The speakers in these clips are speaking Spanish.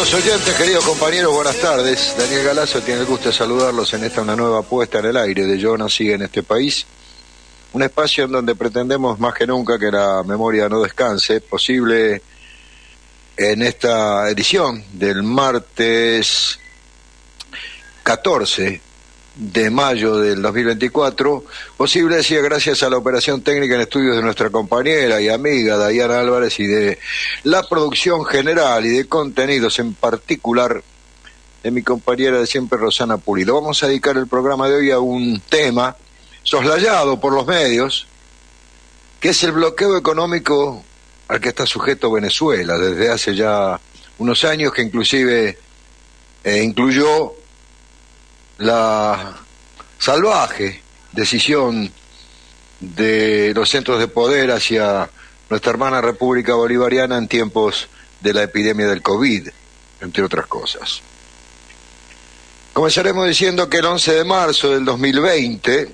Queridos oyentes, queridos compañeros, buenas tardes. Daniel Galazo tiene el gusto de saludarlos en esta una nueva puesta en el aire de Yo Nací en este país. Un espacio en donde pretendemos más que nunca que la memoria no descanse, posible en esta edición del martes 14 de mayo del 2024, posible, decía, gracias a la operación técnica en estudios de nuestra compañera y amiga Dayana Álvarez y de la producción general y de contenidos en particular de mi compañera de siempre, Rosana Pulido. Vamos a dedicar el programa de hoy a un tema soslayado por los medios, que es el bloqueo económico al que está sujeto Venezuela desde hace ya unos años, que inclusive incluyó la salvaje decisión de los centros de poder hacia nuestra hermana República Bolivariana en tiempos de la epidemia del COVID, entre otras cosas. Comenzaremos diciendo que el 11 de marzo del 2020,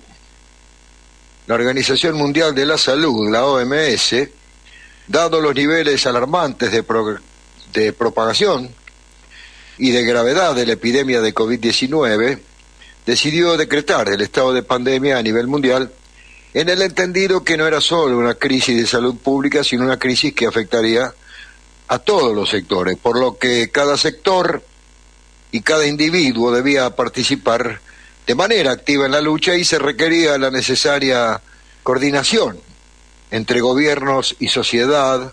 la Organización Mundial de la Salud, la OMS, dado los niveles alarmantes de propagación y de gravedad de la epidemia de COVID-19, decidió decretar el estado de pandemia a nivel mundial, en el entendido que no era solo una crisis de salud pública, sino una crisis que afectaría a todos los sectores, por lo que cada sector y cada individuo debía participar de manera activa en la lucha y se requería la necesaria coordinación entre gobiernos y sociedad,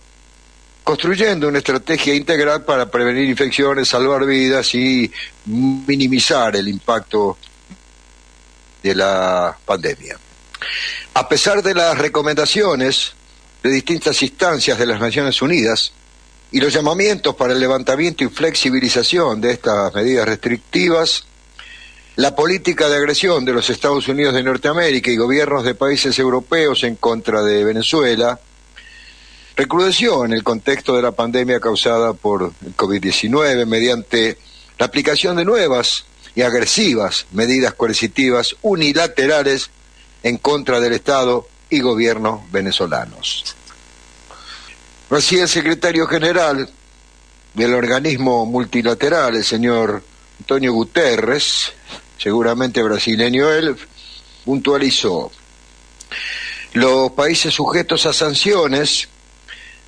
construyendo una estrategia integral para prevenir infecciones, salvar vidas y minimizar el impacto de la pandemia. A pesar de las recomendaciones de distintas instancias de las Naciones Unidas y los llamamientos para el levantamiento y flexibilización de estas medidas restrictivas, la política de agresión de los Estados Unidos de Norteamérica y gobiernos de países europeos en contra de Venezuela recrudeció en el contexto de la pandemia causada por el COVID-19 mediante la aplicación de nuevas y agresivas medidas coercitivas unilaterales en contra del Estado y gobierno venezolanos. Así, el secretario general del organismo multilateral, el señor Antonio Guterres, seguramente brasileño él, puntualizó: los países sujetos a sanciones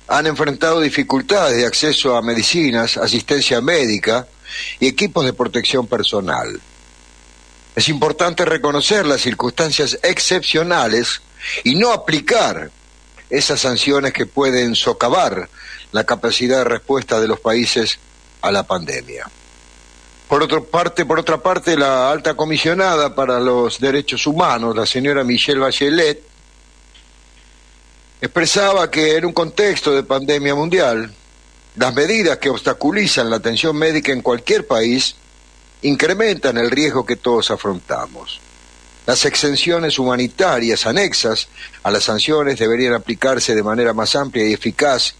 han enfrentado dificultades de acceso a medicinas, asistencia médica y equipos de protección personal. Es importante reconocer las circunstancias excepcionales y no aplicar esas sanciones que pueden socavar la capacidad de respuesta de los países a la pandemia. Por otra parte, la alta comisionada para los derechos humanos, la señora Michelle Bachelet, expresaba que en un contexto de pandemia mundial, las medidas que obstaculizan la atención médica en cualquier país incrementan el riesgo que todos afrontamos. Las exenciones humanitarias anexas a las sanciones deberían aplicarse de manera más amplia y eficaz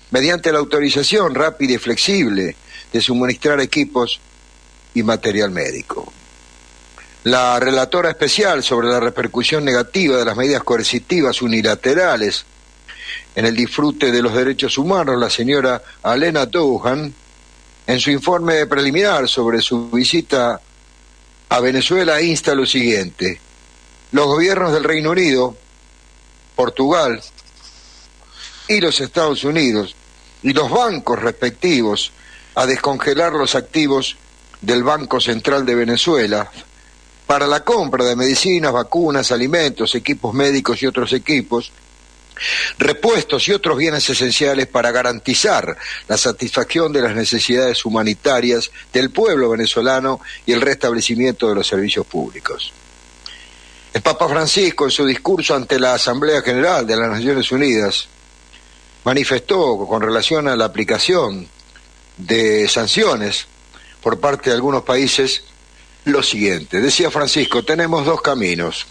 mediante la autorización rápida y flexible de suministrar equipos y material médico. La relatora especial sobre la repercusión negativa de las medidas coercitivas unilaterales en el disfrute de los derechos humanos, la señora Alena Douhan, en su informe preliminar sobre su visita a Venezuela, insta lo siguiente: los gobiernos del Reino Unido, Portugal y los Estados Unidos y los bancos respectivos a descongelar los activos del Banco Central de Venezuela para la compra de medicinas, vacunas, alimentos, equipos médicos y otros equipos, repuestos y otros bienes esenciales para garantizar la satisfacción de las necesidades humanitarias del pueblo venezolano y el restablecimiento de los servicios públicos. El Papa Francisco, en su discurso ante la Asamblea General de las Naciones Unidas, manifestó con relación a la aplicación de sanciones por parte de algunos países lo siguiente. Decía Francisco: tenemos dos caminos,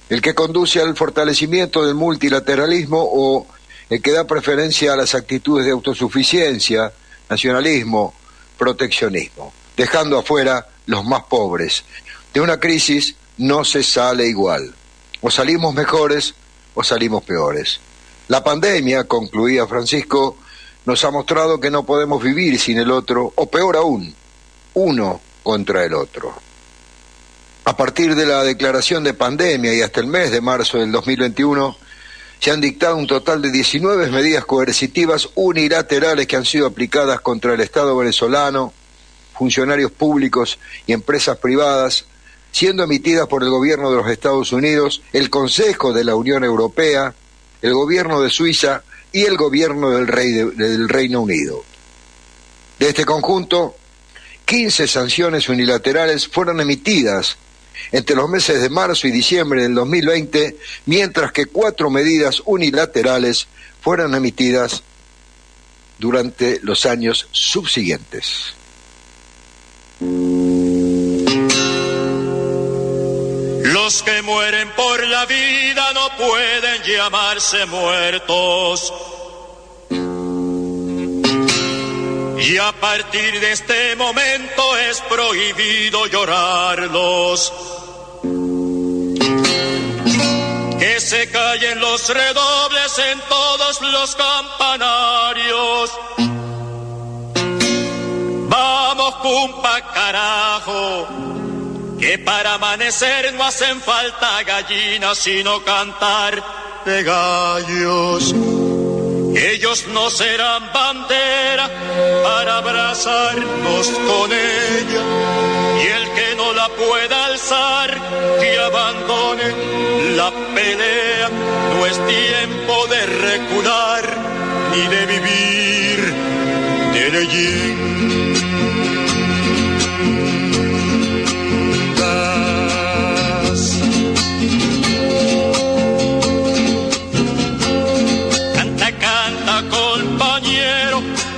el que conduce al fortalecimiento del multilateralismo o el que da preferencia a las actitudes de autosuficiencia, nacionalismo, proteccionismo, dejando afuera los más pobres. De una crisis no se sale igual, o salimos mejores o salimos peores. La pandemia, concluía Francisco, nos ha mostrado que no podemos vivir sin el otro, o peor aún, uno contra el otro. A partir de la declaración de pandemia y hasta el mes de marzo del 2021, se han dictado un total de 19 medidas coercitivas unilaterales que han sido aplicadas contra el Estado venezolano, funcionarios públicos y empresas privadas, siendo emitidas por el gobierno de los Estados Unidos, el Consejo de la Unión Europea, el gobierno de Suiza y el gobierno del Reino Unido. De este conjunto, 15 sanciones unilaterales fueron emitidas entre los meses de marzo y diciembre del 2020, mientras que 4 medidas unilaterales fueron emitidas durante los años subsiguientes. Los que mueren por la vida no pueden llamarse muertos. Y a partir de este momento es prohibido llorarlos. Que se callen los redobles en todos los campanarios. Vamos, cumpa, carajo, que para amanecer no hacen falta gallinas, sino cantar de gallos. Ellos no serán bandera para abrazarnos con ella, y el que no la pueda alzar, que abandone la pelea. No es tiempo de recular, ni de vivir de leyendas.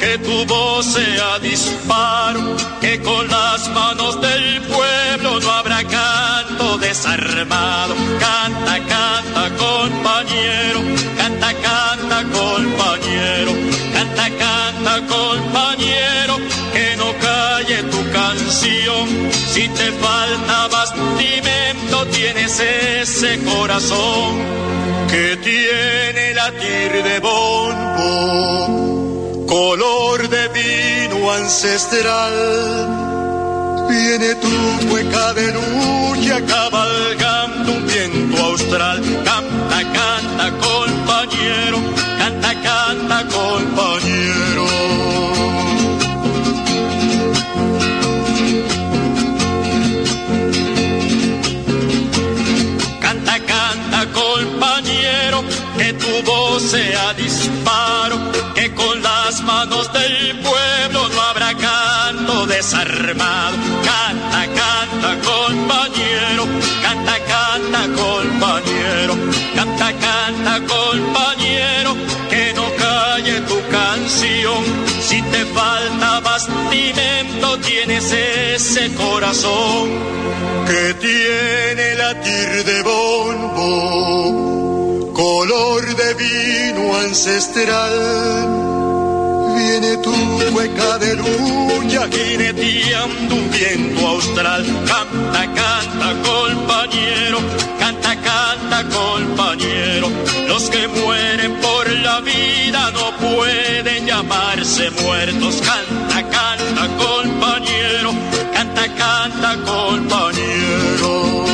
Que tu voz sea disparo, que con las manos del pueblo no habrá canto desarmado. Canta, canta, compañero, canta, canta, compañero, canta, canta, compañero, que no calle tu canción. Si te falta bastimento, tienes ese corazón que tiene latir de bombo, color de vino ancestral. Viene tu cueca de lucha cabalgando un viento austral. Canta, canta, compañero, canta, canta, compañero. Canta, canta, compañero, que tu voz sea disparo, que con las manos del pueblo no habrá canto desarmado. Canta, canta, compañero, canta, canta, compañero, canta, canta, compañero, que no calle tu canción. Si te falta bastimento, tienes ese corazón que tiene latir de bombo, color de vino ancestral. Viene tu cueca de lucha jineteando un viento austral. Canta, canta, compañero, canta, canta, compañero. Los que mueren por la vida no pueden llamarse muertos. Canta, canta, compañero, canta, canta, compañero.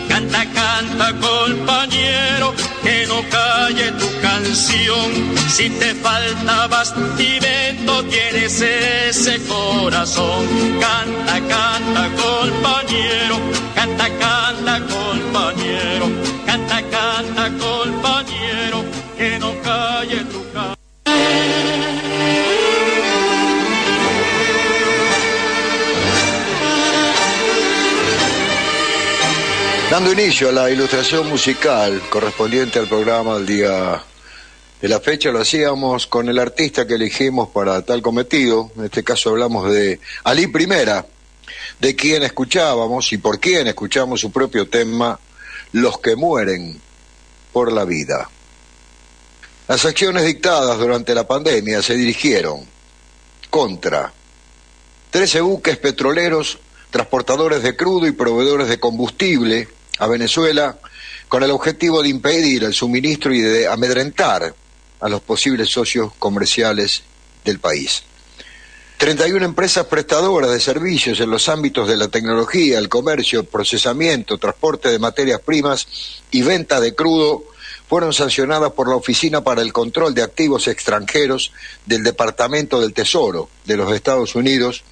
Canta, canta, compañero, que no calle tu canción. Si te falta bastimento, tienes ese corazón. Canta, canta, compañero, canta, canta, compañero, canta, canta, compañero, que no calle tu canción. Dando inicio a la ilustración musical correspondiente al programa del día de la fecha, lo hacíamos con el artista que elegimos para tal cometido. En este caso hablamos de Alí Primera, de quien escuchábamos y por quien escuchamos su propio tema, Los que mueren por la vida. Las acciones dictadas durante la pandemia se dirigieron contra 13 buques petroleros, transportadores de crudo y proveedores de combustible a Venezuela, con el objetivo de impedir el suministro y de amedrentar a los posibles socios comerciales del país. 31 empresas prestadoras de servicios en los ámbitos de la tecnología, el comercio, procesamiento, transporte de materias primas y venta de crudo fueron sancionadas por la Oficina para el Control de Activos Extranjeros del Departamento del Tesoro de los Estados Unidos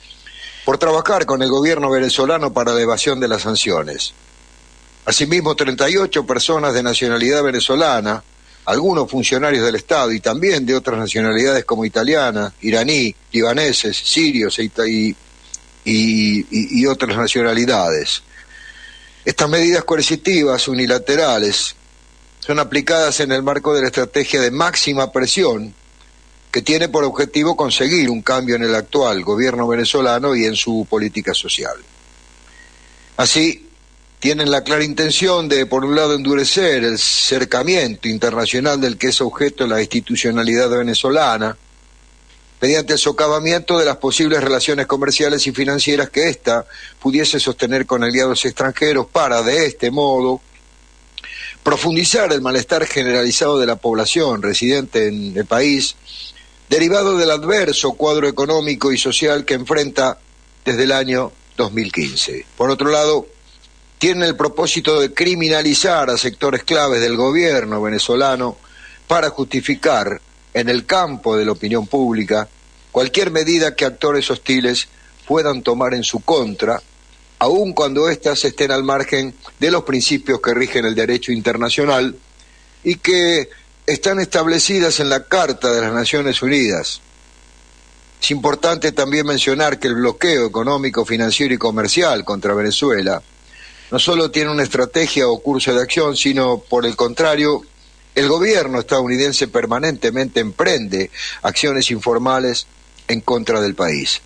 por trabajar con el gobierno venezolano para la evasión de las sanciones. Asimismo, 38 personas de nacionalidad venezolana, algunos funcionarios del Estado y también de otras nacionalidades como italiana, iraní, libaneses, sirios y otras nacionalidades. Estas medidas coercitivas unilaterales son aplicadas en el marco de la estrategia de máxima presión que tiene por objetivo conseguir un cambio en el actual gobierno venezolano y en su política social. Así, tienen la clara intención de, por un lado, endurecer el cercamiento internacional del que es objeto la institucionalidad venezolana, mediante el socavamiento de las posibles relaciones comerciales y financieras que ésta pudiese sostener con aliados extranjeros para, de este modo, profundizar el malestar generalizado de la población residente en el país, derivado del adverso cuadro económico y social que enfrenta desde el año 2015. Por otro lado, tiene el propósito de criminalizar a sectores claves del gobierno venezolano para justificar en el campo de la opinión pública cualquier medida que actores hostiles puedan tomar en su contra, aun cuando éstas estén al margen de los principios que rigen el derecho internacional y que están establecidas en la Carta de las Naciones Unidas. Es importante también mencionar que el bloqueo económico, financiero y comercial contra Venezuela no solo tiene una estrategia o curso de acción, sino, por el contrario, el gobierno estadounidense permanentemente emprende acciones informales en contra del país.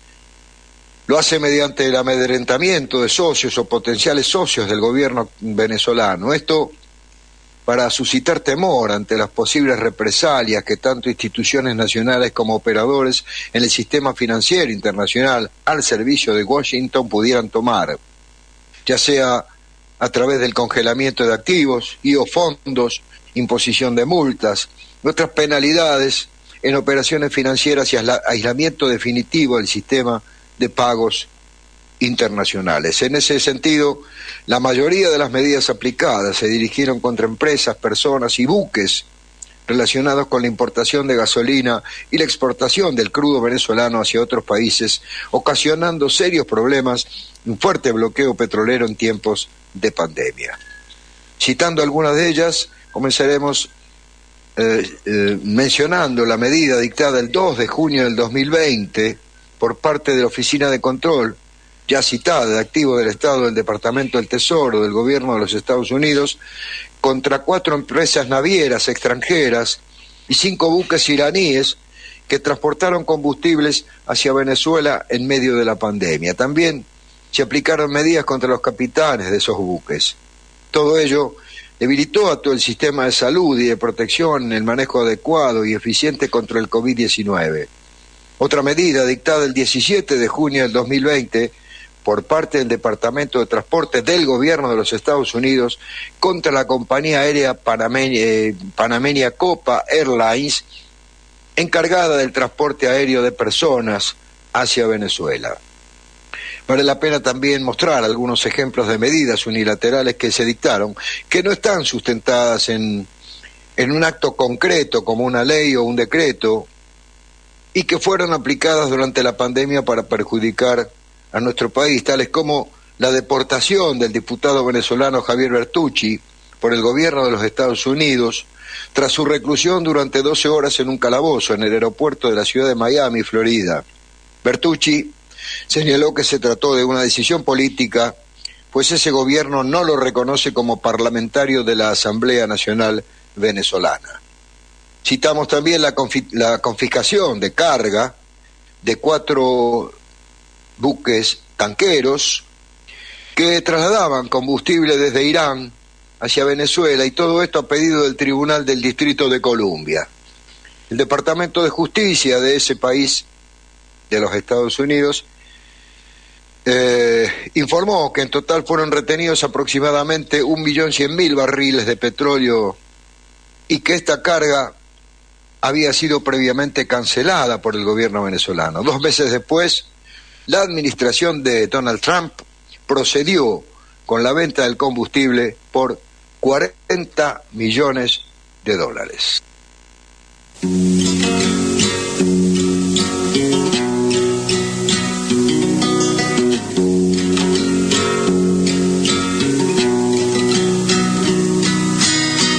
Lo hace mediante el amedrentamiento de socios o potenciales socios del gobierno venezolano. Esto para suscitar temor ante las posibles represalias que tanto instituciones nacionales como operadores en el sistema financiero internacional al servicio de Washington pudieran tomar, ya sea a través del congelamiento de activos y o fondos, imposición de multas, otras penalidades en operaciones financieras y aislamiento definitivo del sistema de pagos internacionales. En ese sentido, la mayoría de las medidas aplicadas se dirigieron contra empresas, personas y buques relacionados con la importación de gasolina y la exportación del crudo venezolano hacia otros países, ocasionando serios problemas y un fuerte bloqueo petrolero en tiempos de pandemia. Citando algunas de ellas, comenzaremos mencionando la medida dictada el 2 de junio del 2020 por parte de la Oficina de Control, ya citada, de Activos del Estado del Departamento del Tesoro del Gobierno de los Estados Unidos, contra 4 empresas navieras extranjeras y 5 buques iraníes que transportaron combustibles hacia Venezuela en medio de la pandemia. También se aplicaron medidas contra los capitanes de esos buques. Todo ello debilitó a todo el sistema de salud y de protección en el manejo adecuado y eficiente contra el COVID-19. Otra medida dictada el 17 de junio del 2020 por parte del Departamento de Transporte del Gobierno de los Estados Unidos contra la compañía aérea panameña Copa Airlines, encargada del transporte aéreo de personas hacia Venezuela. Vale la pena también mostrar algunos ejemplos de medidas unilaterales que se dictaron, que no están sustentadas en un acto concreto como una ley o un decreto, y que fueron aplicadas durante la pandemia para perjudicar a nuestro país, tales como la deportación del diputado venezolano Javier Bertucci por el gobierno de los Estados Unidos tras su reclusión durante 12 horas en un calabozo en el aeropuerto de la ciudad de Miami, Florida. Bertucci señaló que se trató de una decisión política, pues ese gobierno no lo reconoce como parlamentario de la Asamblea Nacional Venezolana. Citamos también la confiscación de carga de 4 buques tanqueros que trasladaban combustible desde Irán hacia Venezuela, y todo esto a pedido del Tribunal del Distrito de Columbia. El Departamento de Justicia de ese país, de los Estados Unidos, informó que en total fueron retenidos aproximadamente 1.100.000 barriles de petróleo y que esta carga había sido previamente cancelada por el gobierno venezolano. 2 meses después, la administración de Donald Trump procedió con la venta del combustible por $40 millones.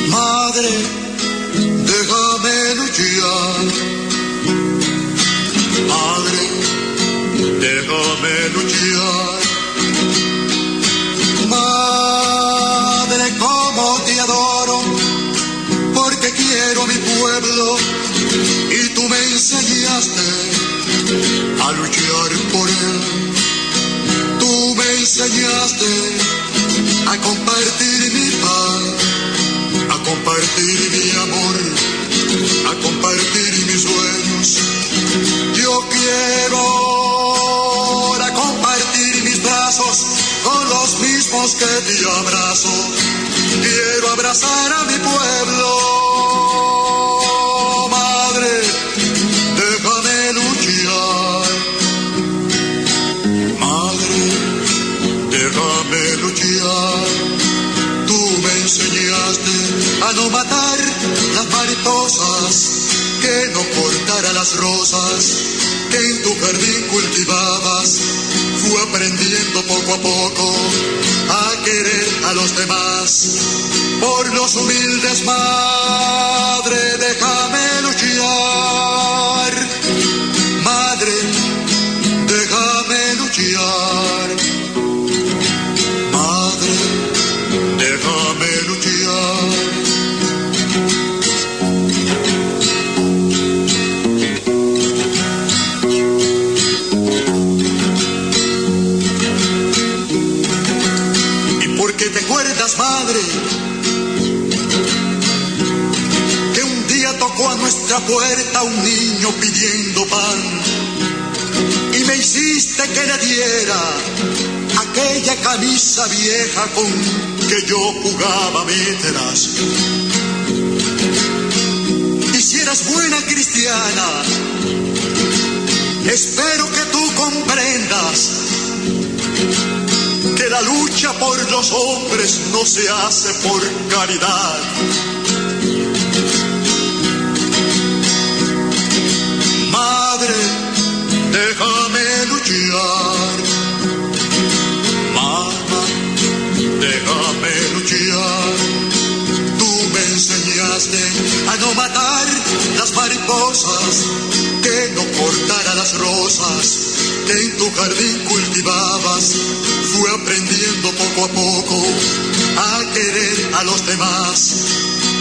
Madre, déjame luchar. Madre, déjame luchar. Madre, cómo te adoro, porque quiero a mi pueblo y tú me enseñaste a luchar por él. Tú me enseñaste a compartir mi paz, a compartir mi amor, a compartir mis sueños. Yo quiero ahora compartir mis brazos con los mismos que te abrazo. Quiero abrazar a mi pueblo. Madre, déjame luchar. Madre, déjame luchar. Tú me enseñaste a no matar las mariposas, que no cortara las rosas que en tu jardín cultivabas. Fui aprendiendo poco a poco a querer a los demás, por los humildes. Madre, déjame luchar. Madre, déjame luchar. Madre, déjame luchar. ¿Te acuerdas, madre, que un día tocó a nuestra puerta un niño pidiendo pan y me hiciste que le diera aquella camisa vieja con que yo jugaba méteras? Y si eras buena cristiana, espero que tú comprendas que la lucha por los hombres no se hace por caridad. Madre, déjame luchar. Mamá, déjame luchar. Tú me enseñaste a no matar las mariposas, que no cortara las rosas que en tu jardín cultivabas. Fui aprendiendo poco a poco a querer a los demás,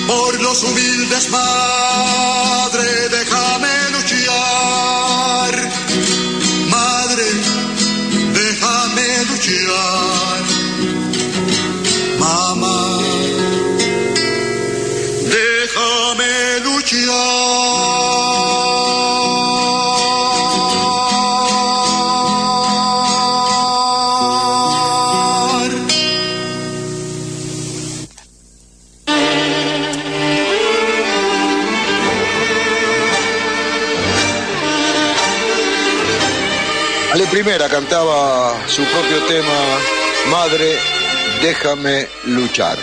por los humildes. Madre, déjame luchar. Madre, déjame luchar. Mamá, déjame luchar. Primera cantaba su propio tema, Madre, déjame luchar.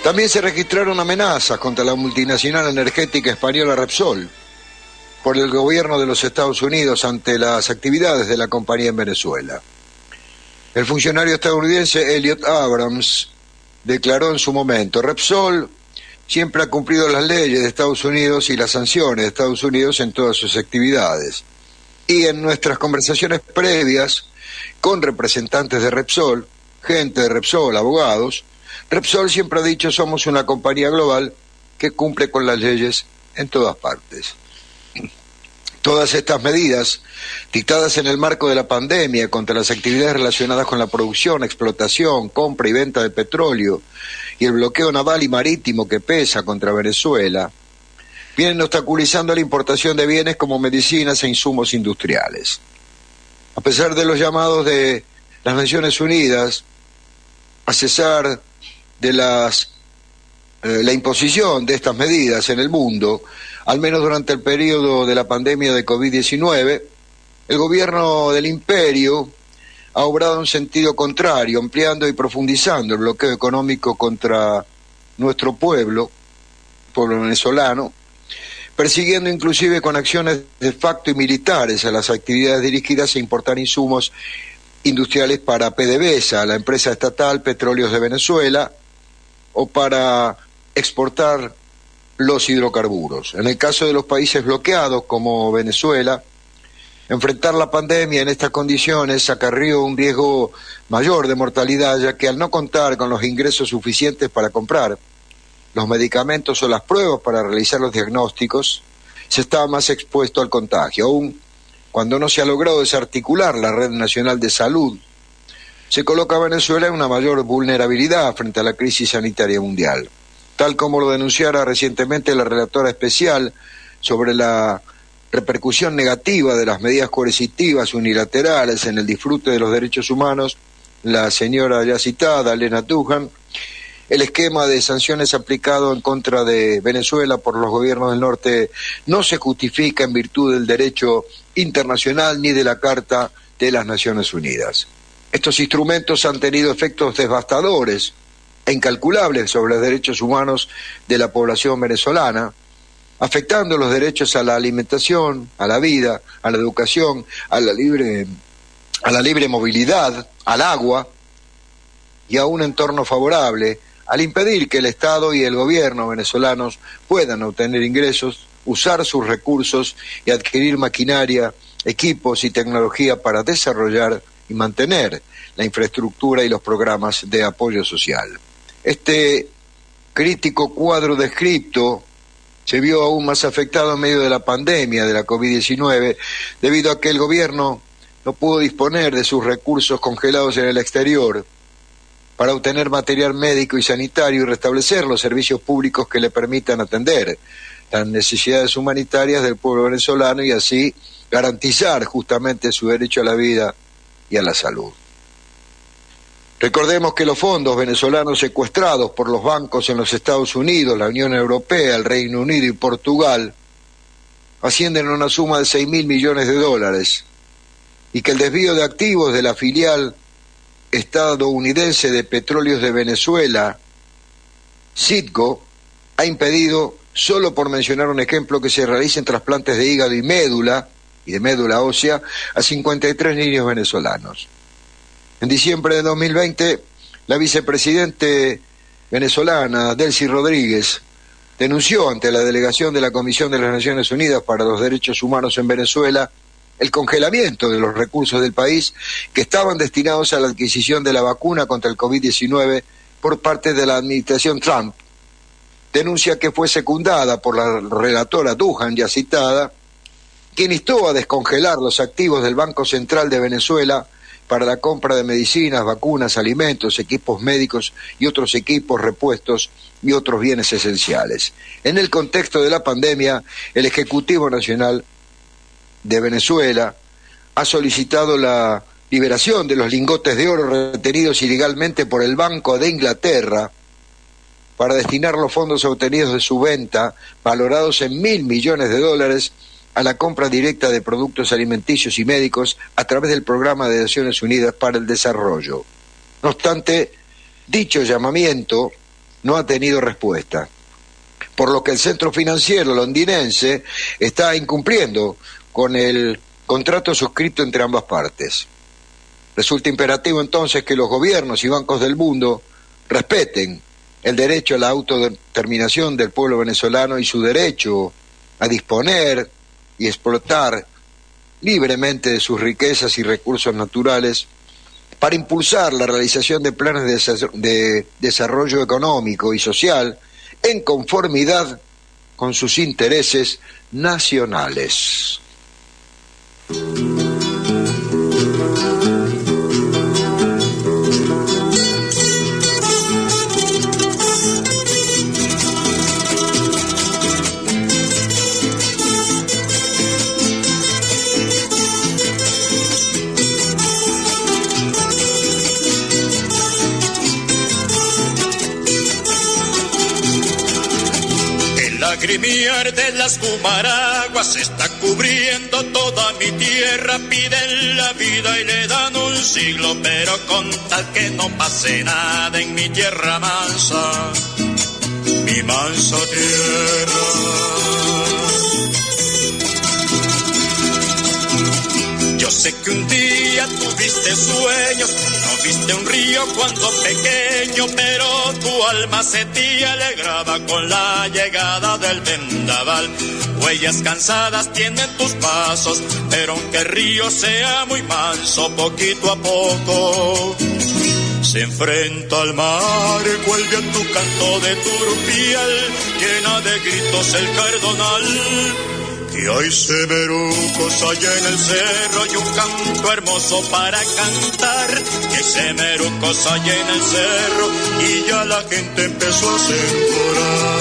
También se registraron amenazas contra la multinacional energética española Repsol por el gobierno de los Estados Unidos ante las actividades de la compañía en Venezuela. El funcionario estadounidense Elliot Abrams declaró en su momento: Repsol siempre ha cumplido las leyes de Estados Unidos y las sanciones de Estados Unidos en todas sus actividades. Y en nuestras conversaciones previas con representantes de Repsol, gente de Repsol, abogados, Repsol siempre ha dicho: somos una compañía global que cumple con las leyes en todas partes. Todas estas medidas, dictadas en el marco de la pandemia contra las actividades relacionadas con la producción, explotación, compra y venta de petróleo y el bloqueo naval y marítimo que pesa contra Venezuela, vienen obstaculizando la importación de bienes como medicinas e insumos industriales. A pesar de los llamados de las Naciones Unidas a cesar de la imposición de estas medidas en el mundo, al menos durante el periodo de la pandemia de COVID-19, el gobierno del imperio ha obrado en sentido contrario, ampliando y profundizando el bloqueo económico contra nuestro pueblo venezolano, persiguiendo inclusive con acciones de facto y militares a las actividades dirigidas a importar insumos industriales para PDVSA, la empresa estatal Petróleos de Venezuela, o para exportar los hidrocarburos. En el caso de los países bloqueados como Venezuela, enfrentar la pandemia en estas condiciones acarrió un riesgo mayor de mortalidad, ya que al no contar con los ingresos suficientes para comprar los medicamentos o las pruebas para realizar los diagnósticos, se estaba más expuesto al contagio. Aún cuando no se ha logrado desarticular la Red Nacional de Salud, se coloca a Venezuela en una mayor vulnerabilidad frente a la crisis sanitaria mundial, tal como lo denunciara recientemente la relatora especial sobre la repercusión negativa de las medidas coercitivas unilaterales en el disfrute de los derechos humanos, la señora ya citada, Lena Duhan. El esquema de sanciones aplicado en contra de Venezuela por los gobiernos del norte no se justifica en virtud del derecho internacional ni de la Carta de las Naciones Unidas. Estos instrumentos han tenido efectos devastadores e incalculables sobre los derechos humanos de la población venezolana, afectando los derechos a la alimentación, a la vida, a la educación, a la libre movilidad, al agua y a un entorno favorable, al impedir que el Estado y el gobierno venezolanos puedan obtener ingresos, usar sus recursos y adquirir maquinaria, equipos y tecnología para desarrollar y mantener la infraestructura y los programas de apoyo social. Este crítico cuadro descrito se vio aún más afectado en medio de la pandemia de la COVID-19, debido a que el gobierno no pudo disponer de sus recursos congelados en el exterior para obtener material médico y sanitario y restablecer los servicios públicos que le permitan atender las necesidades humanitarias del pueblo venezolano y así garantizar justamente su derecho a la vida y a la salud. Recordemos que los fondos venezolanos secuestrados por los bancos en los Estados Unidos, la Unión Europea, el Reino Unido y Portugal ascienden a una suma de $6.000 millones y que el desvío de activos de la filial estadounidense de Petróleos de Venezuela, Citgo, ha impedido, solo por mencionar un ejemplo, que se realicen trasplantes de hígado y de médula ósea a 53 niños venezolanos. En diciembre de 2020, la vicepresidente venezolana, Delcy Rodríguez, denunció ante la delegación de la Comisión de las Naciones Unidas para los Derechos Humanos en Venezuela el congelamiento de los recursos del país que estaban destinados a la adquisición de la vacuna contra el COVID-19 por parte de la administración Trump. Denuncia que fue secundada por la relatora Duhan, ya citada, quien instó a descongelar los activos del Banco Central de Venezuela para la compra de medicinas, vacunas, alimentos, equipos médicos y otros equipos, repuestos y otros bienes esenciales. En el contexto de la pandemia, el Ejecutivo Nacional de Venezuela ha solicitado la liberación de los lingotes de oro retenidos ilegalmente por el Banco de Inglaterra para destinar los fondos obtenidos de su venta, valorados en $1.000 millones, a la compra directa de productos alimenticios y médicos a través del Programa de Naciones Unidas para el Desarrollo. No obstante, dicho llamamiento no ha tenido respuesta, por lo que el centro financiero londinense está incumpliendo con el contrato suscrito entre ambas partes. Resulta imperativo entonces que los gobiernos y bancos del mundo respeten el derecho a la autodeterminación del pueblo venezolano y su derecho a disponer y explotar libremente de sus riquezas y recursos naturales para impulsar la realización de planes de desarrollo económico y social en conformidad con sus intereses nacionales. lagrimiar de las Cumaraguas está cubriendo toda mi tierra. Piden la vida y le dan un siglo, pero con tal que no pase nada en mi tierra mansa, mi mansa tierra. Yo sé que un día tuviste sueños, no viste un río cuando pequeño, pero tu alma se te alegraba con la llegada del vendaval. Huellas cansadas tienen tus pasos, pero aunque el río sea muy manso, poquito a poco se enfrenta al mar. Vuelve a tu canto de turpial, llena de gritos el cardonal. Y hay semerucos allá en el cerro y un canto hermoso para cantar. Y hay semerucos allá en el cerro y ya la gente empezó a sembrar.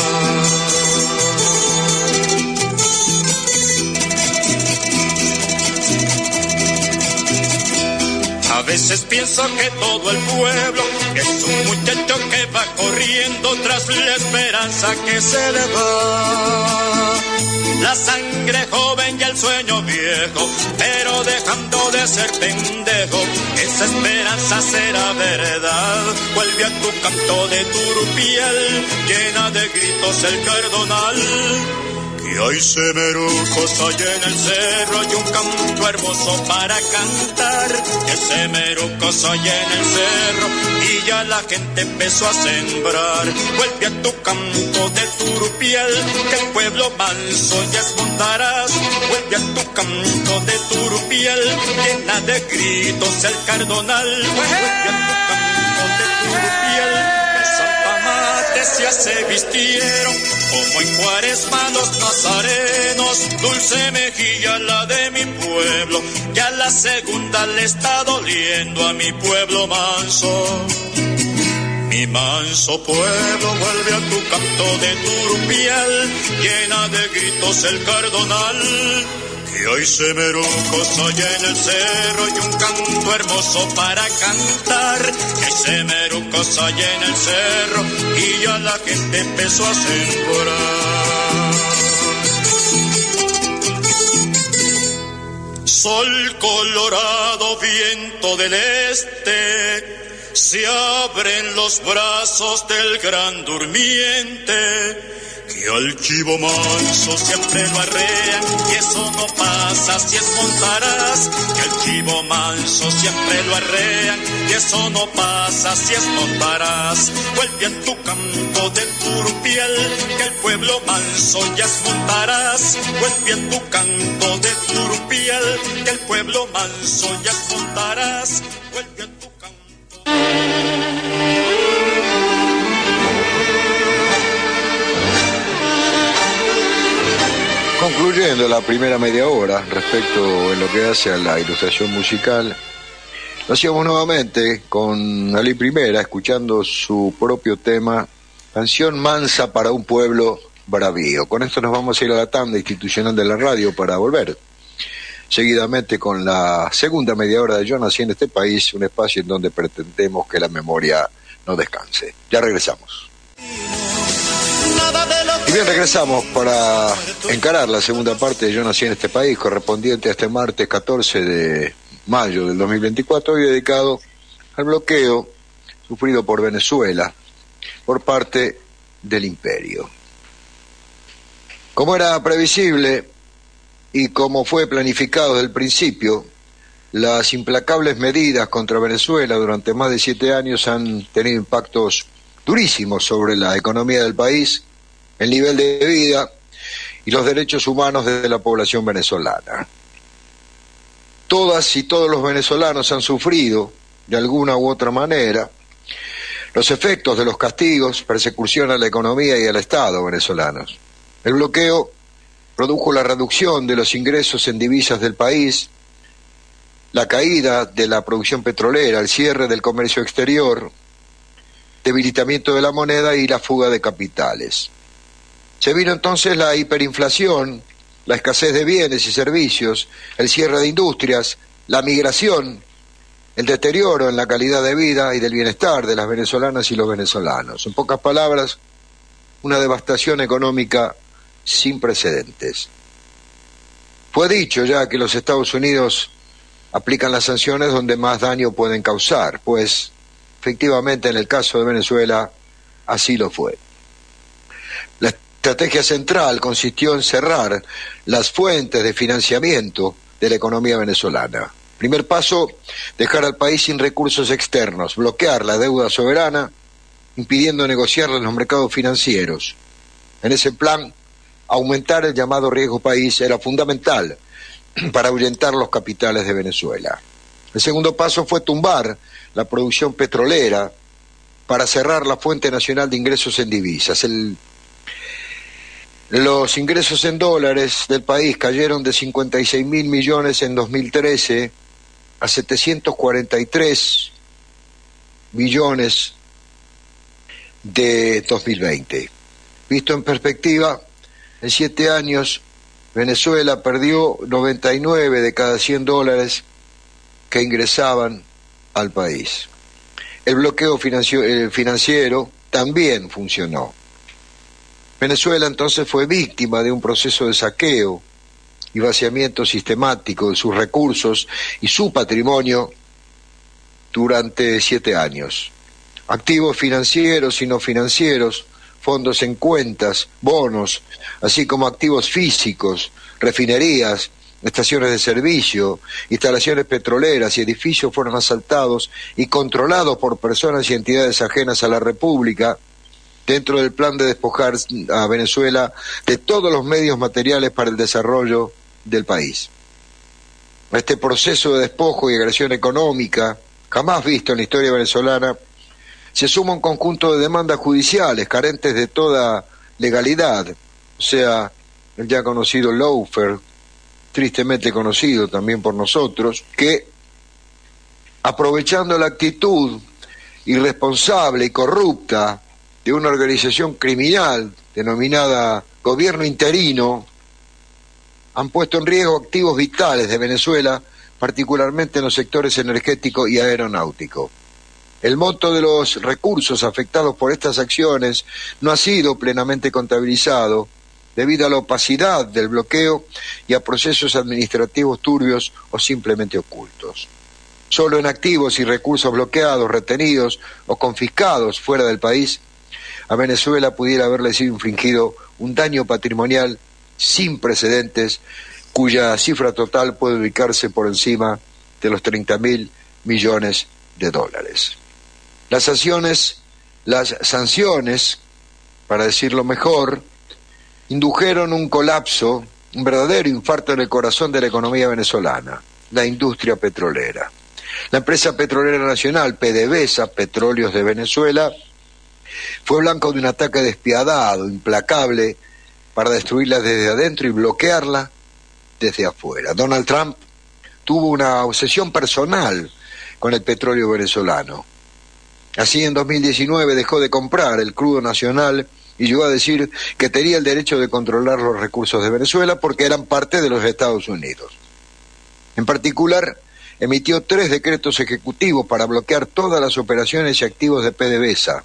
A veces pienso que todo el pueblo es un muchacho que va corriendo tras la esperanza que se le va. La sangre joven y el sueño viejo, pero dejando de ser pendejo, esa esperanza será verdad. Vuelve a tu canto de turpial, llena de gritos el cardonal. Y hay semerucos allá en el cerro y un canto hermoso para cantar. Y hay semerucos allá en el cerro y ya la gente empezó a sembrar. Vuelve a tu canto de turpial, que el pueblo manso ya escondarás. Vuelve a tu canto de turpial, llena de gritos el cardonal. Vuelve a tu canto de turpial, que Santa Matesia se vistieron como en Cuaresma los nazarenos. Dulce mejilla la de mi pueblo, ya la segunda le está doliendo a mi pueblo manso. Mi manso pueblo, vuelve a tu canto de turpial, llena de gritos el cardonal. Y hay semerucos allá en el cerro y un canto hermoso para cantar. Y hay semerucos allá en el cerro y ya la gente empezó a sembrar. Sol colorado, viento del este, se abren los brazos del gran durmiente. Que al chivo manso siempre lo arrean y eso no pasa si es montarás. Que al chivo manso siempre lo arrean y eso no pasa si es montarás. Vuelve a tu canto de turpial, que el pueblo manso ya es montarás. Vuelve a tu canto de turpial, que el pueblo manso ya es montarás. Vuelve a tu canto. Concluyendo la primera media hora respecto en lo que hace a la ilustración musical, lo hacíamos nuevamente con Ali Primera, escuchando su propio tema, Canción Mansa para un Pueblo Bravío. Con esto nos vamos a ir a la tanda institucional de la radio para volver seguidamente con la segunda media hora de Yo Nací en este país, un espacio en donde pretendemos que la memoria no descanse. Ya regresamos. Y bien, regresamos para encarar la segunda parte de Yo Nací en este país, correspondiente a este martes 14 de mayo del 2024, hoy dedicado al bloqueo sufrido por Venezuela por parte del imperio. Como era previsible y como fue planificado desde el principio, las implacables medidas contra Venezuela durante más de 7 años han tenido impactos durísimos sobre la economía del país, el nivel de vida y los derechos humanos de la población venezolana. Todas y todos los venezolanos han sufrido, de alguna u otra manera, los efectos de los castigos, persecución a la economía y al Estado venezolanos. El bloqueo produjo la reducción de los ingresos en divisas del país, la caída de la producción petrolera, el cierre del comercio exterior, debilitamiento de la moneda y la fuga de capitales. Se vino entonces la hiperinflación, la escasez de bienes y servicios, el cierre de industrias, la migración, el deterioro en la calidad de vida y del bienestar de las venezolanas y los venezolanos. En pocas palabras, una devastación económica sin precedentes. Fue dicho ya que los Estados Unidos aplican las sanciones donde más daño pueden causar, pues efectivamente en el caso de Venezuela así lo fue. La estrategia central consistió en cerrar las fuentes de financiamiento de la economía venezolana. Primer paso, dejar al país sin recursos externos, bloquear la deuda soberana, impidiendo negociarla en los mercados financieros. En ese plan, aumentar el llamado riesgo país era fundamental para ahuyentar los capitales de Venezuela. El segundo paso fue tumbar la producción petrolera para cerrar la fuente nacional de ingresos en divisas. Los ingresos en dólares del país cayeron de 56.000 millones en 2013 a 743 millones de 2020. Visto en perspectiva, en 7 años Venezuela perdió 99 de cada 100 dólares que ingresaban al país. El bloqueo financiero también funcionó. Venezuela entonces fue víctima de un proceso de saqueo y vaciamiento sistemático de sus recursos y su patrimonio durante 7 años. Activos financieros y no financieros, fondos en cuentas, bonos, así como activos físicos, refinerías, estaciones de servicio, instalaciones petroleras y edificios fueron asaltados y controlados por personas y entidades ajenas a la República, dentro del plan de despojar a Venezuela de todos los medios materiales para el desarrollo del país. A este proceso de despojo y agresión económica, jamás visto en la historia venezolana, se suma un conjunto de demandas judiciales carentes de toda legalidad, o sea, el ya conocido lawfare, tristemente conocido también por nosotros, que, aprovechando la actitud irresponsable y corrupta de una organización criminal denominada Gobierno Interino, han puesto en riesgo activos vitales de Venezuela, particularmente en los sectores energético y aeronáutico. El monto de los recursos afectados por estas acciones no ha sido plenamente contabilizado debido a la opacidad del bloqueo y a procesos administrativos turbios o simplemente ocultos. Solo en activos y recursos bloqueados, retenidos o confiscados fuera del país, a Venezuela pudiera haberle sido infligido un daño patrimonial sin precedentes, cuya cifra total puede ubicarse por encima de los 30.000 millones de dólares. Las sanciones, para decirlo mejor, indujeron un colapso, un verdadero infarto en el corazón de la economía venezolana, la industria petrolera. La empresa petrolera nacional, PDVSA, Petróleos de Venezuela, fue blanco de un ataque despiadado, implacable, para destruirla desde adentro y bloquearla desde afuera. Donald Trump tuvo una obsesión personal con el petróleo venezolano. Así, en 2019 dejó de comprar el crudo nacional y llegó a decir que tenía el derecho de controlar los recursos de Venezuela porque eran parte de los Estados Unidos. En particular, emitió 3 decretos ejecutivos para bloquear todas las operaciones y activos de PDVSA.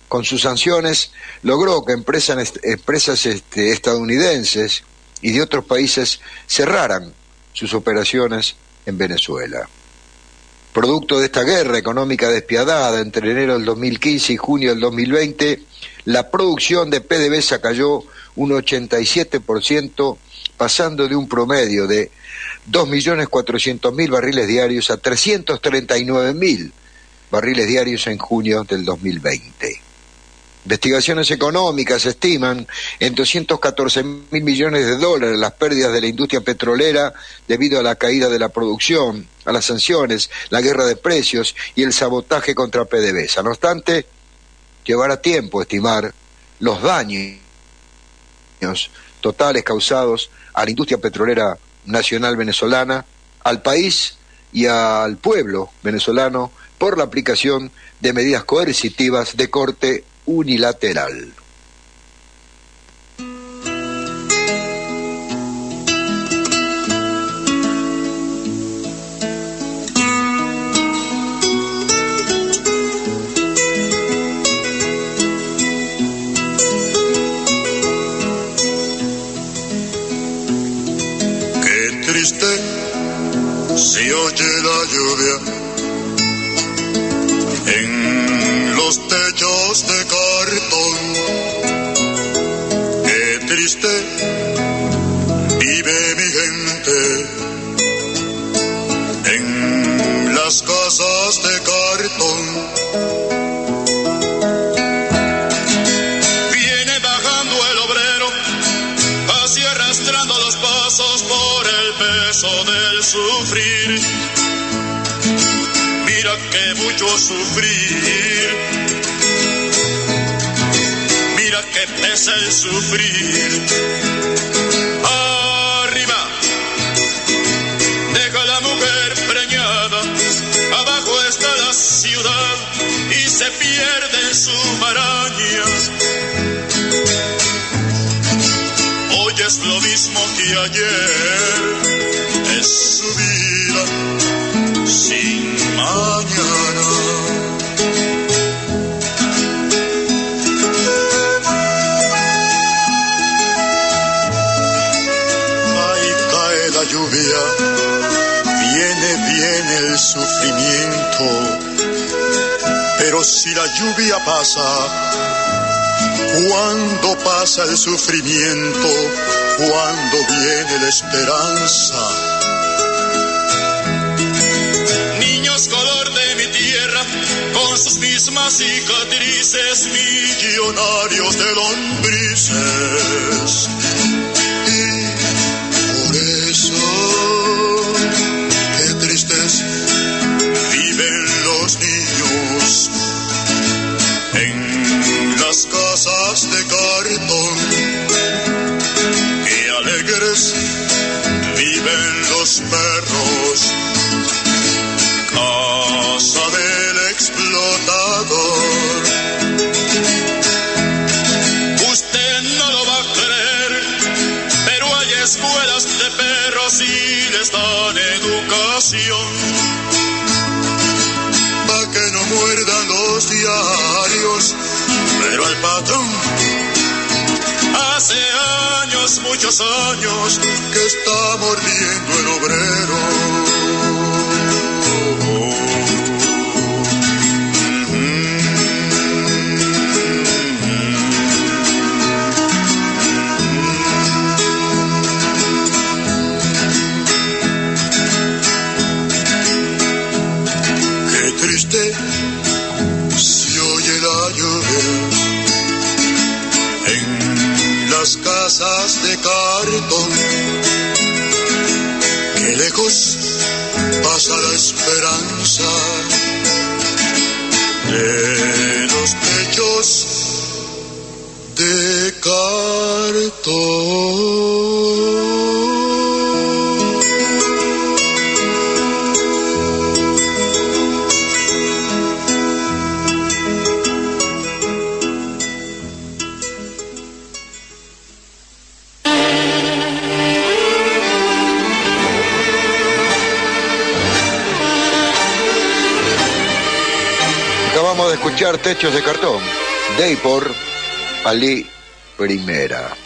Con sus sanciones logró que empresas estadounidenses y de otros países cerraran sus operaciones en Venezuela. Producto de esta guerra económica despiadada entre enero del 2015 y junio del 2020, la producción de PDVSA cayó un 87%, pasando de un promedio de 2.400.000 barriles diarios a 339.000 barriles diarios en junio del 2020. Investigaciones económicas estiman en 214.000 millones de dólares las pérdidas de la industria petrolera debido a la caída de la producción, a las sanciones, la guerra de precios y el sabotaje contra PDVSA. No obstante, llevará tiempo estimar los daños totales causados a la industria petrolera nacional venezolana, al país y al pueblo venezolano por la aplicación de medidas coercitivas de corte unilateral. de cartón. Qué triste vive mi gente en las casas de cartón. Viene bajando el obrero, así arrastrando los pasos por el peso del sufrir. Mira que mucho sufrir, mira que pesa el sufrir. Arriba, deja la mujer preñada, abajo está la ciudad y se pierde en sus marañas. Hoy es lo mismo que ayer, es su vida sin mañana. Ahí cae la lluvia, viene el sufrimiento, pero si la lluvia pasa, ¿cuándo pasa el sufrimiento? ¿Cuándo viene la esperanza? Niños color de mi tierra, con sus mismas cicatrices, millonarios de lombrices. Y por eso, qué tristes viven los niños en las casas de cartón. Qué alegres viven los perros, casa del explotador. Usted no lo va a creer, pero hay escuelas de perros y les dan educación, pa' que no muerdan los diarios. Pero el patrón hace años, muchos años, que está mordiendo el obrero. Qué triste se oye la lluvia en las casas de cartón. Qué lejos pasa la esperanza de los techos de cartón. Acabamos de escuchar Techos de Cartón, de por Ali Primera.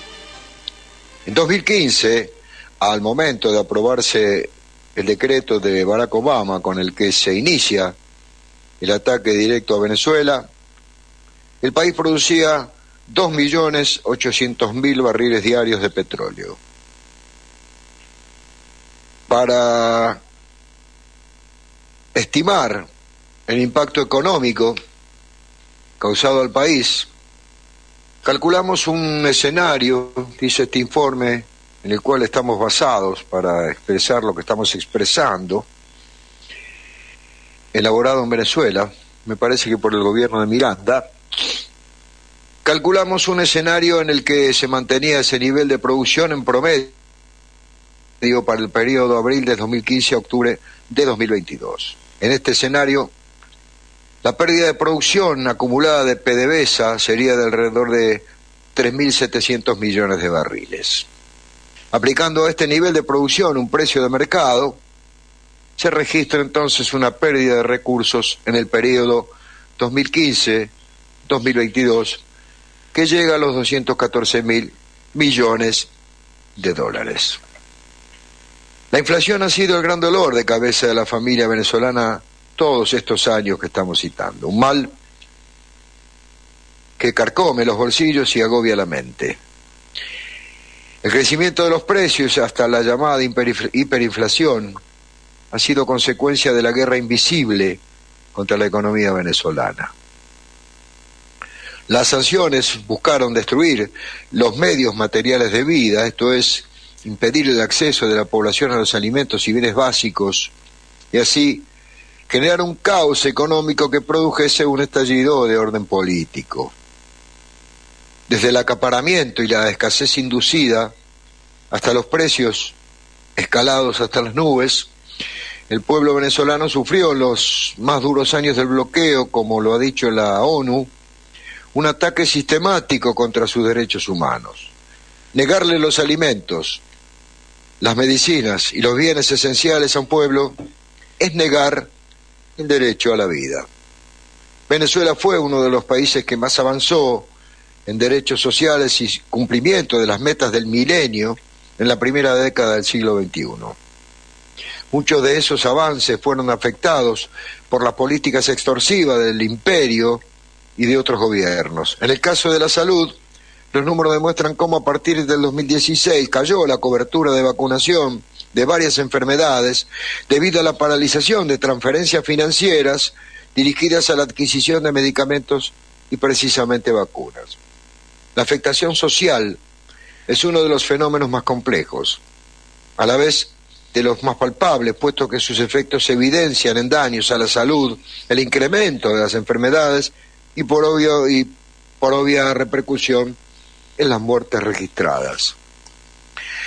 En 2015, al momento de aprobarse el decreto de Barack Obama con el que se inicia el ataque directo a Venezuela, el país producía 2.800.000 barriles diarios de petróleo. Para estimar el impacto económico causado al país, calculamos un escenario, dice este informe, en el cual estamos basados para expresar lo que estamos expresando, elaborado en Venezuela, me parece que por el gobierno de Miranda. Calculamos un escenario en el que se mantenía ese nivel de producción en promedio para el periodo de abril de 2015 a octubre de 2022. En este escenario, la pérdida de producción acumulada de PDVSA sería de alrededor de 3.700 millones de barriles. Aplicando a este nivel de producción un precio de mercado, se registra entonces una pérdida de recursos en el periodo 2015-2022 que llega a los 214.000 millones de dólares. La inflación ha sido el gran dolor de cabeza de la familia venezolana todos estos años que estamos citando. Un mal que carcome los bolsillos y agobia la mente. El crecimiento de los precios hasta la llamada hiperinflación ha sido consecuencia de la guerra invisible contra la economía venezolana. Las sanciones buscaron destruir los medios materiales de vida, esto es, impedir el acceso de la población a los alimentos y bienes básicos, y así generar un caos económico que produjese un estallido de orden político. Desde el acaparamiento y la escasez inducida hasta los precios escalados hasta las nubes, el pueblo venezolano sufrió los más duros años del bloqueo, como lo ha dicho la ONU, un ataque sistemático contra sus derechos humanos. Negarle los alimentos, las medicinas y los bienes esenciales a un pueblo es negar el derecho a la vida. Venezuela fue uno de los países que más avanzó en derechos sociales y cumplimiento de las metas del milenio en la primera década del siglo XXI. Muchos de esos avances fueron afectados por las políticas extorsivas del imperio y de otros gobiernos. En el caso de la salud, los números demuestran cómo a partir del 2016 cayó la cobertura de vacunación de varias enfermedades debido a la paralización de transferencias financieras dirigidas a la adquisición de medicamentos y precisamente vacunas. La afectación social es uno de los fenómenos más complejos, a la vez de los más palpables, puesto que sus efectos se evidencian en daños a la salud, el incremento de las enfermedades y por obvia repercusión en las muertes registradas.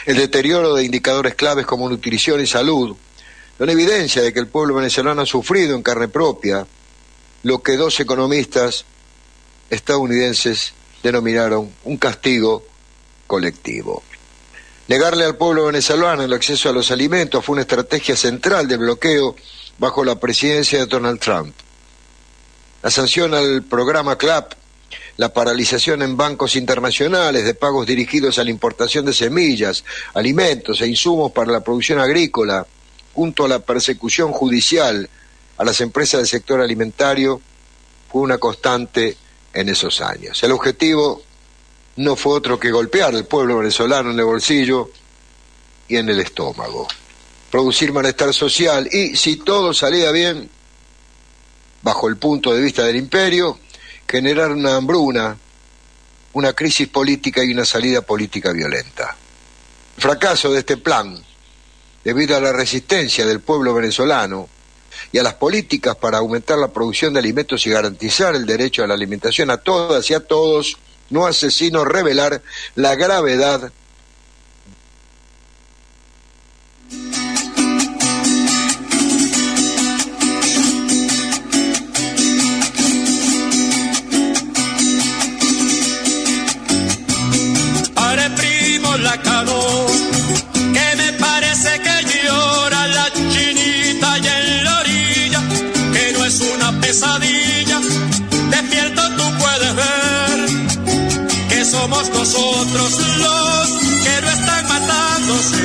El deterioro de indicadores claves como nutrición y salud son evidencia de que el pueblo venezolano ha sufrido en carne propia lo que dos economistas estadounidenses denominaron un castigo colectivo. Negarle al pueblo venezolano el acceso a los alimentos fue una estrategia central del bloqueo bajo la presidencia de Donald Trump. La sanción al programa CLAP, la paralización en bancos internacionales de pagos dirigidos a la importación de semillas, alimentos e insumos para la producción agrícola, junto a la persecución judicial a las empresas del sector alimentario, fue una constante en esos años. El objetivo no fue otro que golpear al pueblo venezolano en el bolsillo y en el estómago, producir malestar social y, si todo salía bien, bajo el punto de vista del imperio, generar una hambruna, una crisis política y una salida política violenta. El fracaso de este plan, debido a la resistencia del pueblo venezolano y a las políticas para aumentar la producción de alimentos y garantizar el derecho a la alimentación a todas y a todos, no hace sino revelar la gravedad la calor, que me parece que llora la chinita y en la orilla, que no es una pesadilla, despierto tú puedes ver, que somos nosotros los que no están matándose,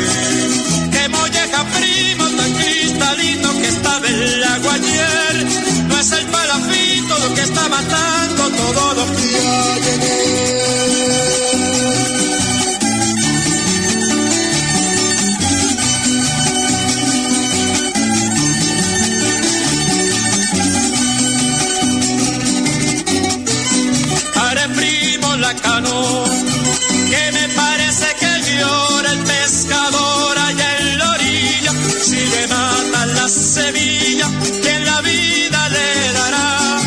que molleja primo tan cristalino que estaba en el agua ayer, no es el palafito lo que está matando todos los días en él. La canoa, que me parece que llora el pescador allá en la orilla, si le matan la semilla, ¿quién la vida le dará?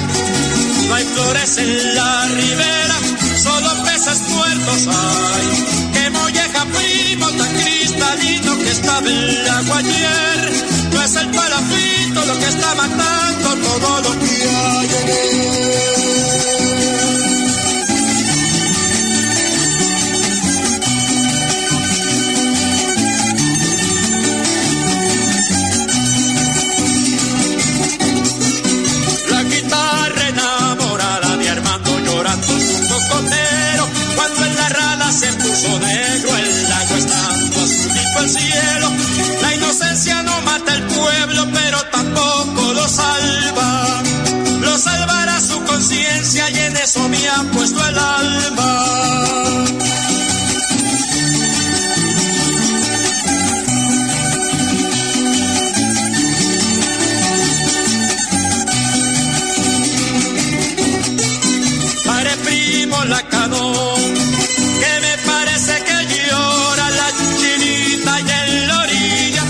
No hay flores en la ribera, solo peces muertos hay, que molleja primo tan cristalino que estaba en el agua ayer, no es el palafito lo que está matando todo lo que hay en él. Cuando en la rada se puso negro el lago estando azulito el cielo, la inocencia no mata al pueblo pero tampoco lo salva, lo salvará su conciencia. conciencia y en eso me ha puesto el alma. Pare primo la canoa, que me parece que llora la chinita y en la orilla,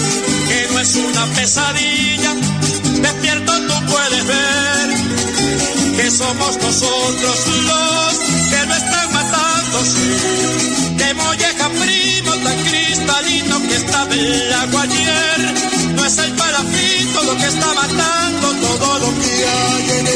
que no es una pesadilla, despierto tú puedes ver, que somos nosotros los que lo están matando, sí, que molleja primo tan cristalino que estaba el agua ayer, no es el palafito lo que está matando todo lo que hay en él.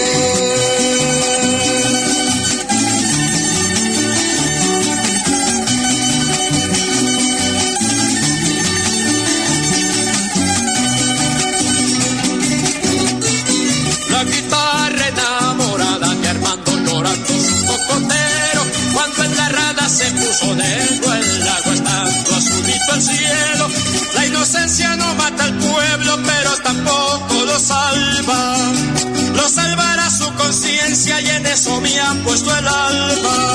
La guitarra enamorada de Armando llorando su cocotero, cuando en la rada se puso negro el lago estando azulito el cielo. La inocencia no mata al pueblo, pero tampoco lo salva. Lo salvará su conciencia y en eso me ha puesto el alma.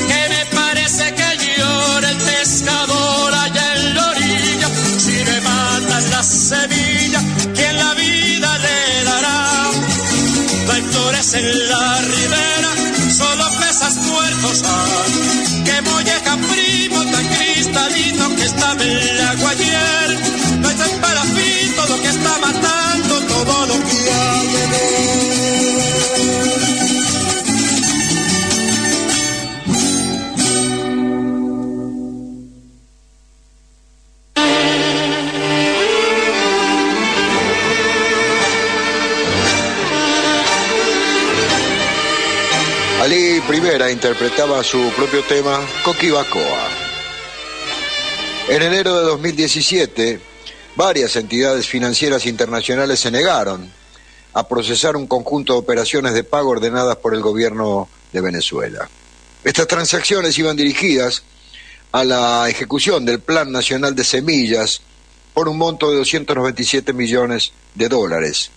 Que me parece que llora el pescador allá en la orilla. Si me matan la semilla, ¿quién la vida le dará? No hay flores en la ribera, solo pesas muertos hay. Que molleja primo tan cristalino que estaba en el agua ayer. No es el parafito lo que está matando todo lo que hay en él. Ali Primera interpretaba su propio tema, Coquibacoa. En enero de 2017, varias entidades financieras internacionales se negaron a procesar un conjunto de operaciones de pago ordenadas por el gobierno de Venezuela. Estas transacciones iban dirigidas a la ejecución del Plan Nacional de Semillas por un monto de 297 millones de dólares,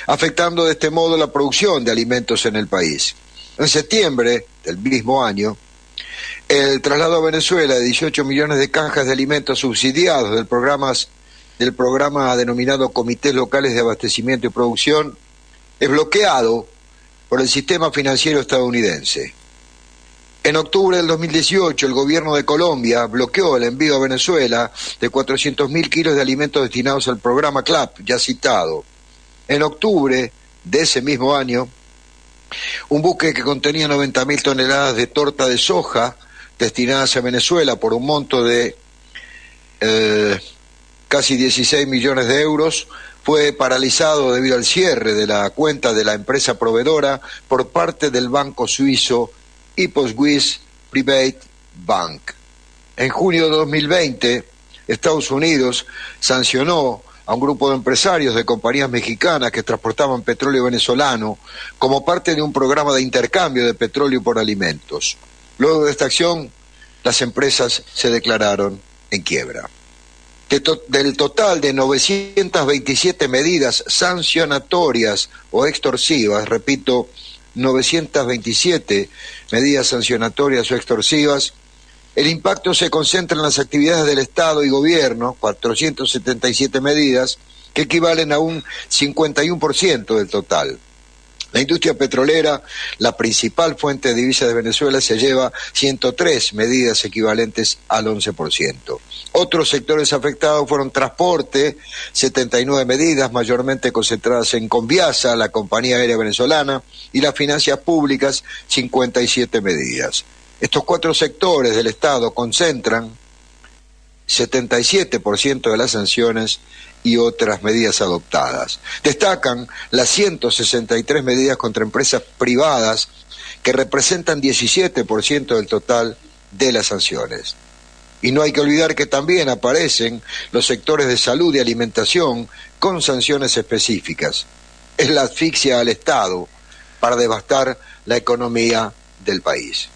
afectando de este modo la producción de alimentos en el país. En septiembre del mismo año, el traslado a Venezuela de 18 millones de cajas de alimentos subsidiados del programa denominado Comités Locales de Abastecimiento y Producción es bloqueado por el sistema financiero estadounidense. En octubre del 2018, el gobierno de Colombia bloqueó el envío a Venezuela de 400.000 kilos de alimentos destinados al programa CLAP, ya citado. En octubre de ese mismo año, un buque que contenía 90.000 toneladas de torta de soja destinadas a Venezuela por un monto de casi 16 millones de euros fue paralizado debido al cierre de la cuenta de la empresa proveedora por parte del banco suizo Hypo-Swiss Private Bank. En junio de 2020, Estados Unidos sancionó a un grupo de empresarios de compañías mexicanas que transportaban petróleo venezolano como parte de un programa de intercambio de petróleo por alimentos. Luego de esta acción, las empresas se declararon en quiebra. Del total de 927 medidas sancionatorias o extorsivas, repito, 927 medidas sancionatorias o extorsivas, el impacto se concentra en las actividades del Estado y Gobierno, 477 medidas, que equivalen a un 51% del total. La industria petrolera, la principal fuente de divisas de Venezuela, se lleva 103 medidas equivalentes al 11%. Otros sectores afectados fueron transporte, 79 medidas, mayormente concentradas en Conviasa, la compañía aérea venezolana, y las finanzas públicas, 57 medidas. Estos cuatro sectores del Estado concentran 77% de las sanciones y otras medidas adoptadas. Destacan las 163 medidas contra empresas privadas que representan 17% del total de las sanciones. Y no hay que olvidar que también aparecen los sectores de salud y alimentación con sanciones específicas. Es la asfixia al Estado para devastar la economía del país.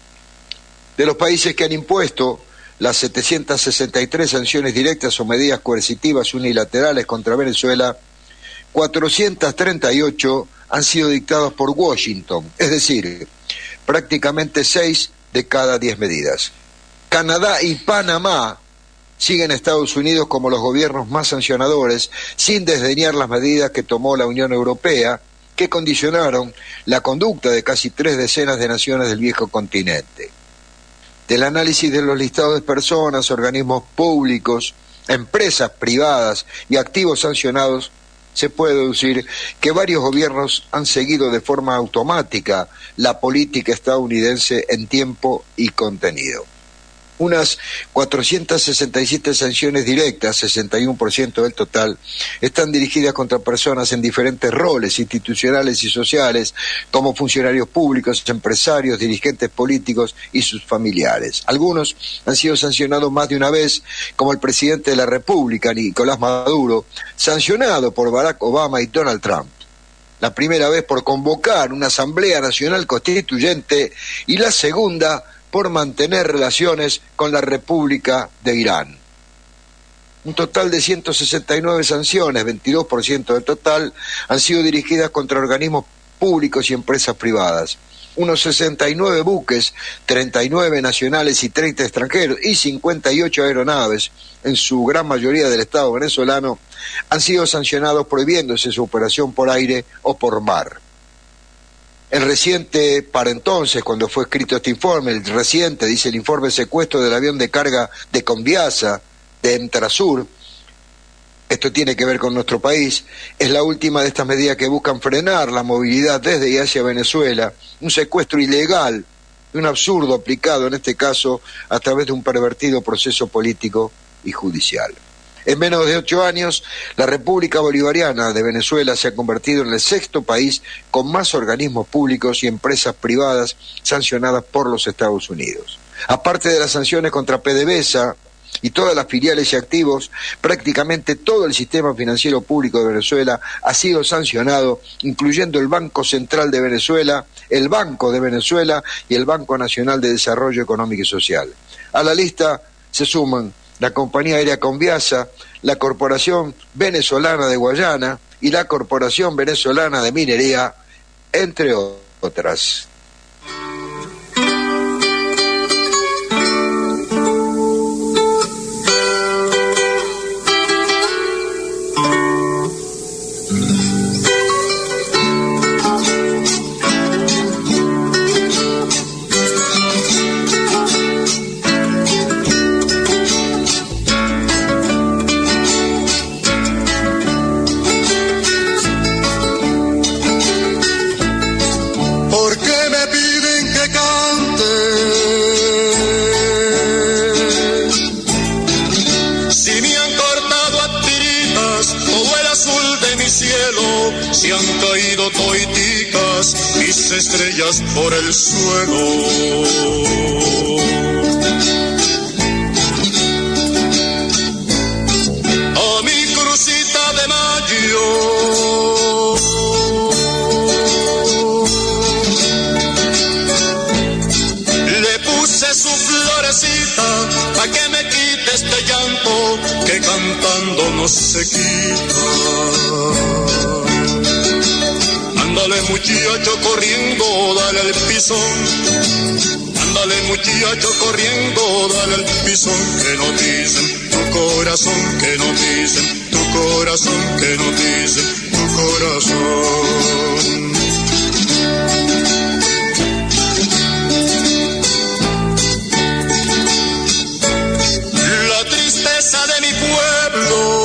De los países que han impuesto las 763 sanciones directas o medidas coercitivas unilaterales contra Venezuela, 438 han sido dictadas por Washington, es decir, prácticamente 6 de cada 10 medidas. Canadá y Panamá siguen a Estados Unidos como los gobiernos más sancionadores, sin desdeñar las medidas que tomó la Unión Europea, que condicionaron la conducta de casi 3 decenas de naciones del viejo continente. Del análisis de los listados de personas, organismos públicos, empresas privadas y activos sancionados, se puede deducir que varios gobiernos han seguido de forma automática la política estadounidense en tiempo y contenido. Unas 467 sanciones directas, 61% del total, están dirigidas contra personas en diferentes roles institucionales y sociales, como funcionarios públicos, empresarios, dirigentes políticos y sus familiares. Algunos han sido sancionados más de una vez, como el presidente de la República, Nicolás Maduro, sancionado por Barack Obama y Donald Trump. La primera vez por convocar una Asamblea Nacional Constituyente y la segunda por mantener relaciones con la República de Irán. Un total de 169 sanciones, 22% del total, han sido dirigidas contra organismos públicos y empresas privadas. Unos 69 buques, 39 nacionales y 30 extranjeros y 58 aeronaves, en su gran mayoría del Estado venezolano, han sido sancionados prohibiéndose su operación por aire o por mar. El reciente, para entonces, cuando fue escrito este informe, el reciente, dice el informe, secuestro del avión de carga de Conviasa, de Entrasur, esto tiene que ver con nuestro país, es la última de estas medidas que buscan frenar la movilidad desde y hacia Venezuela, un secuestro ilegal, un absurdo aplicado en este caso a través de un pervertido proceso político y judicial. En menos de 8 años, la República Bolivariana de Venezuela se ha convertido en el 6º país con más organismos públicos y empresas privadas sancionadas por los Estados Unidos. Aparte de las sanciones contra PDVSA y todas las filiales y activos, prácticamente todo el sistema financiero público de Venezuela ha sido sancionado, incluyendo el Banco Central de Venezuela, el Banco de Venezuela y el Banco Nacional de Desarrollo Económico y Social. A la lista se suman la Compañía Aérea Conviasa, la Corporación Venezolana de Guayana y la Corporación Venezolana de Minería, entre otras. Se han caído toiticas mis estrellas por el suelo. A mi crucita de mayo le puse su florecita pa' que me quite este llanto que cantando no se quita. Ándale muchacho corriendo, dale al pisón. Ándale muchacho corriendo, dale al pisón. Que no dicen tu corazón, que no dicen tu corazón, que no dicen tu corazón. La tristeza de mi pueblo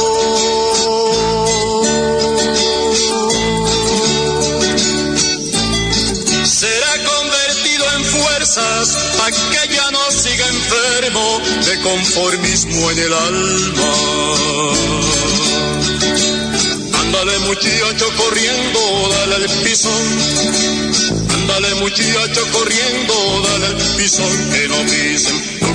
pa' que ya no siga enfermo de conformismo en el alma. Ándale muchacho corriendo, dale al pisón. Ándale muchacho corriendo, dale al pisón. Que no dicen tu